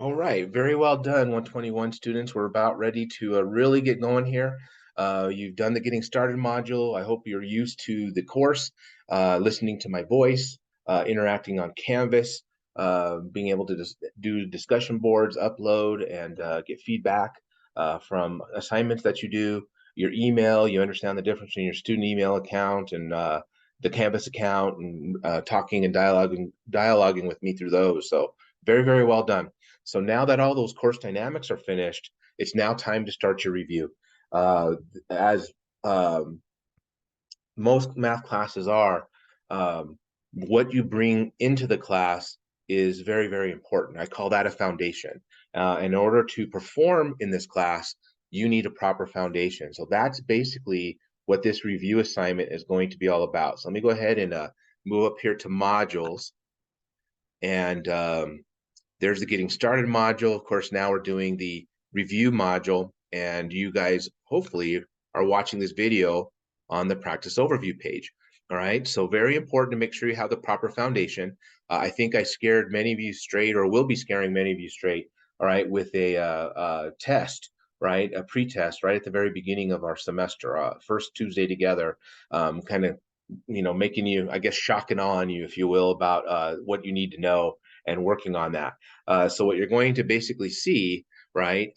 All right, very well done, 121 students. We're about ready to really get going here. You've done the getting started module. I hope you're used to the course, listening to my voice, interacting on Canvas, being able to do discussion boards, upload, and get feedback from assignments that you do. Your email, you understand the difference between your student email account and the Canvas account, and talking and dialoguing with me through those. So very, very well done. So now that all those course dynamics are finished, it's now time to start your review. As um, most math classes are, what you bring into the class is very, very important. I call that a foundation. In order to perform in this class, you need a proper foundation. So that's basically what this review assignment is going to be all about. So let me go ahead and move up here to modules. And there's the getting started module. Of course, now we're doing the review module, and you guys hopefully are watching this video on the practice overview page. All right, so very important to make sure you have the proper foundation. I think I scared many of you straight, or will be scaring many of you straight, all right, with a test, right, a pre-test right at the very beginning of our semester, first Tuesday together, kind of, making you, I guess, shocking on you, if you will, about what you need to know and working on that. So what you're going to basically see, right,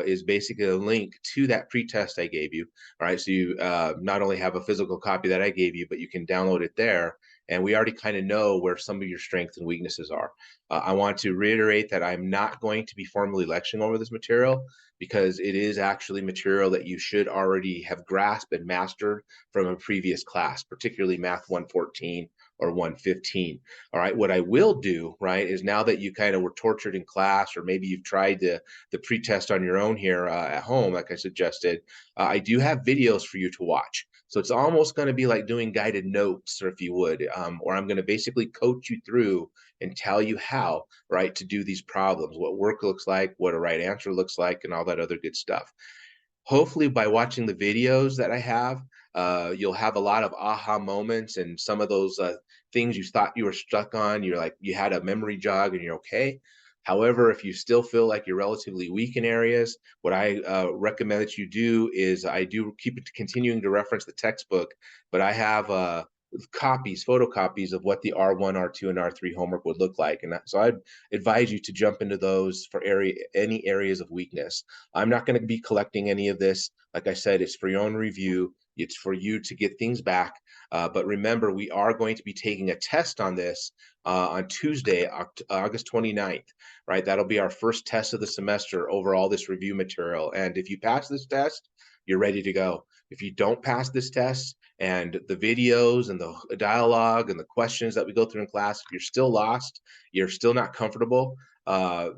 is basically a link to that pretest I gave you. All right, so you not only have a physical copy that I gave you, but you can download it there. And we already kind of know where some of your strengths and weaknesses are. I want to reiterate that I'm not going to be formally lecturing over this material because it is actually material that you should already have grasped and mastered from a previous class, particularly Math 114 or 115. All right, what I will do, right, is now that you kind of were tortured in class, or maybe you've tried the pretest on your own here at home, like I suggested, I do have videos for you to watch. So it's almost going to be like doing guided notes, or if you would, or I'm going to basically coach you through and tell you how, right, to do these problems, what work looks like, what a right answer looks like, and all that other good stuff. Hopefully by watching the videos that I have, you'll have a lot of aha moments, and some of those things you thought you were stuck on, you're like, you had a memory jog and you're okay. However, if you still feel like you're relatively weak in areas, what I recommend that you do is I do keep it continuing to reference the textbook, but I have photocopies of what the R1, R2, and R3 homework would look like. And so I'd advise you to jump into those for any areas of weakness. I'm not going to be collecting any of this. Like I said, it's for your own review. It's for you to get things back. But remember, we are going to be taking a test on this on Tuesday, August 29th, right? That'll be our first test of the semester over all this review material. And if you pass this test, you're ready to go. If you don't pass this test, and the videos and the dialogue and the questions that we go through in class, if you're still lost, you're still not comfortable, I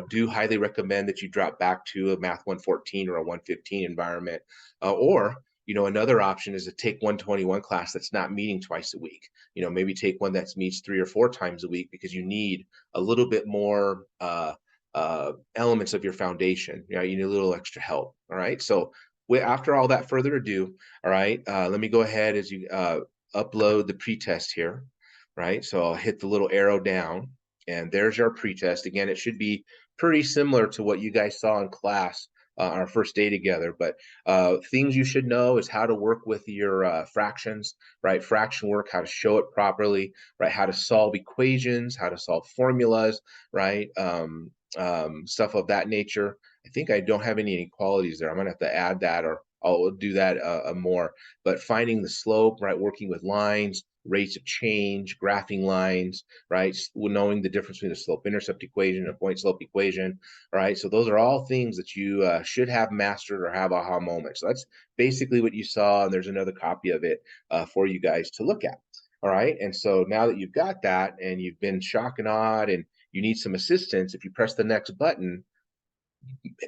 do highly recommend that you drop back to a Math 114 or a 115 environment, or another option is to take 121 class that's not meeting twice a week. Maybe take one that meets 3 or 4 times a week, because you need a little bit more elements of your foundation. You need a little extra help. All right, so after all that further ado, all right, let me go ahead as you upload the pretest here, right? So I'll hit the little arrow down, and there's our pretest. Again, it should be pretty similar to what you guys saw in class our first day together. But things you should know is how to work with your fractions, right? Fraction work, how to show it properly, right? How to solve equations, how to solve formulas, right? Stuff of that nature. I think I don't have any inequalities there. I'm gonna have to add that, or I'll do that more. But finding the slope, right? Working with lines, rates of change, graphing lines, right? Knowing the difference between a slope-intercept equation and a point-slope equation, right? So those are all things that you should have mastered or have aha moments. So that's basically what you saw, and there's another copy of it for you guys to look at. All right, and so now that you've got that and you've been shock and awed and you need some assistance, if you press the next button,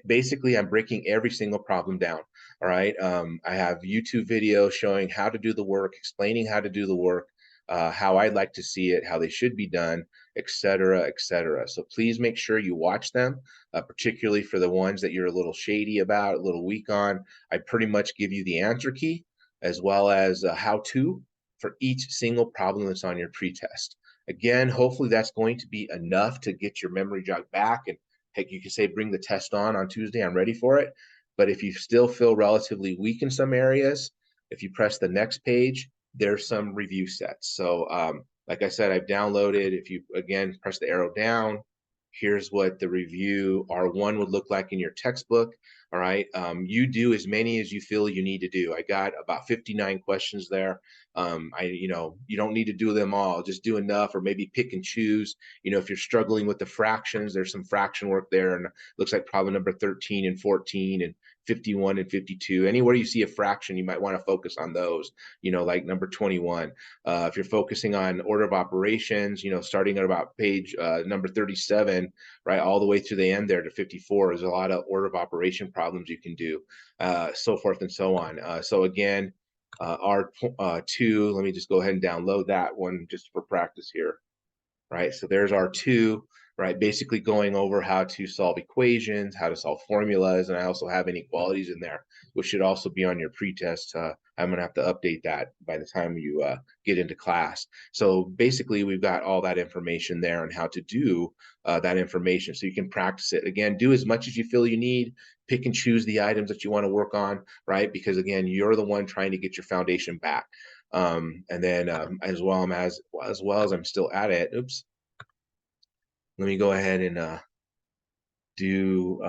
basically I'm breaking every single problem down. All right, I have YouTube videos showing how to do the work, explaining how to do the work, how I'd like to see it, how they should be done, etc., etc. So please make sure you watch them, particularly for the ones that you're a little shady about, a little weak on. I pretty much give you the answer key as well as how to for each single problem that's on your pretest. Again, hopefully that's going to be enough to get your memory jog back and heck, you can say, bring the test on Tuesday, I'm ready for it. But if you still feel relatively weak in some areas, if you press the next page, there's some review sets. So like I said, I've downloaded. If you, again, press the arrow down, here's what the review R1 would look like in your textbook. All right. You do as many as you feel you need to do. I got about 59 questions there. You don't need to do them all. Just do enough, or maybe pick and choose. If you're struggling with the fractions, there's some fraction work there, and it looks like problem number 13 and 14 and 51 and 52. Anywhere you see a fraction, you might want to focus on those, like number 21. If you're focusing on order of operations, starting at about page number 37, right, all the way to the end there to 54, there's a lot of order of operation problems you can do, so forth and so on. So again, R2, let me just go ahead and download that one just for practice here. Right? So there's R2, right? Basically going over how to solve equations, how to solve formulas, and I also have inequalities in there, which should also be on your pretest. I'm gonna have to update that by the time you get into class. So basically, we've got all that information there on how to do that information, so you can practice it. Again, do as much as you feel you need. Pick and choose the items that you want to work on, right? Because again, you're the one trying to get your foundation back. And then as well as I'm still at it, oops, let me go ahead and do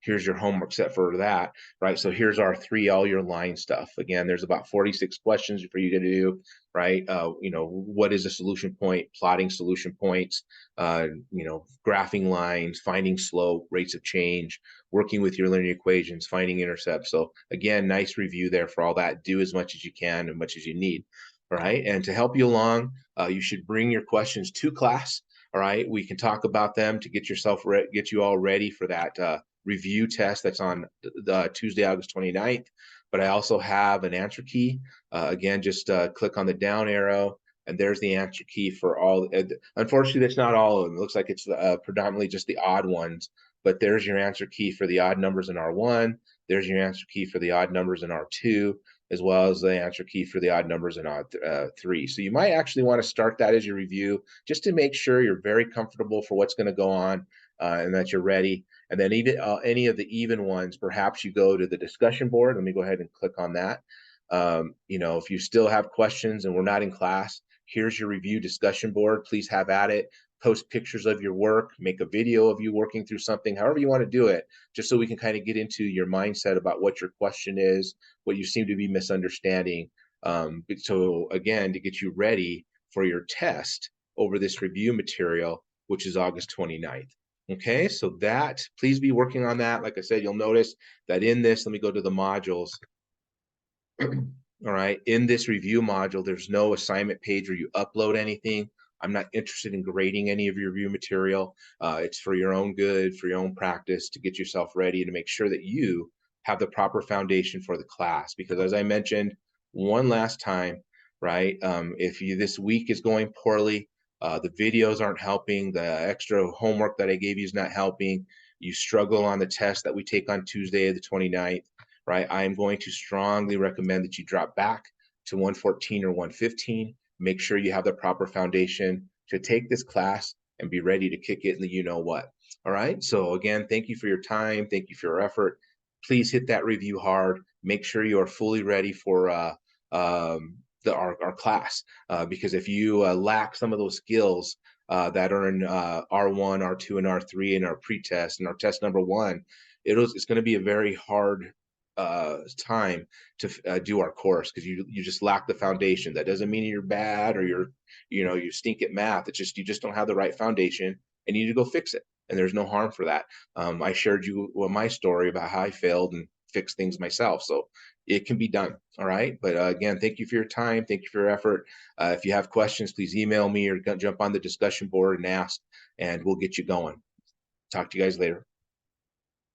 here's your homework set for that, right? So here's our all your line stuff. Again, there's about 46 questions for you to do, right? What is a solution point, plotting solution points, graphing lines, finding slope, rates of change, working with your linear equations, finding intercepts. So again, nice review there for all that. Do as much as you can and much as you need, all right? And to help you along, you should bring your questions to class. All right, we can talk about them to get you all ready for that review test that's on Tuesday, August 29th. But I also have an answer key. Again, just click on the down arrow, and there's the answer key for all. Unfortunately, that's not all of them. It looks like it's predominantly just the odd ones. But there's your answer key for the odd numbers in R1. There's your answer key for the odd numbers in R2, as well as the answer key for the odd numbers in R3. So you might actually want to start that as your review, just to make sure you're very comfortable for what's going to go on, and that you're ready. And then even any of the even ones, perhaps you go to the discussion board. Let me go ahead and click on that. If you still have questions and we're not in class, here's your review discussion board. Please have at it. Post pictures of your work, make a video of you working through something, however you want to do it, just so we can kind of get into your mindset about what your question is, what you seem to be misunderstanding. So again, to get you ready for your test over this review material, which is August 29th. Okay, so that, please be working on that. Like I said, you'll notice that in this, let me go to the modules. All right, in this review module, there's no assignment page where you upload anything. I'm not interested in grading any of your review material. It's for your own good, for your own practice, to get yourself ready, to make sure that you have the proper foundation for the class. Because as I mentioned one last time, right, if this week is going poorly, the videos aren't helping, the extra homework that I gave you is not helping, you struggle on the test that we take on Tuesday the 29th, right, I am going to strongly recommend that you drop back to 114 or 115. Make sure you have the proper foundation to take this class and be ready to kick it in the you-know-what. All right, so again, thank you for your time. Thank you for your effort. Please hit that review hard. Make sure you are fully ready for our class, because if you lack some of those skills that are in R1, R2, and R3 in our pretest and our test number 1, it's going to be a very hard time to do our course, because you just lack the foundation. That doesn't mean you're bad or you stink at math. It's just you just don't have the right foundation, and you need to go fix it. And there's no harm for that. I shared you my story about how I failed and fixed things myself, so it can be done. All right, but again, thank you for your time. Thank you for your effort. If you have questions, please email me or jump on the discussion board and ask, and we'll get you going. Talk to you guys later.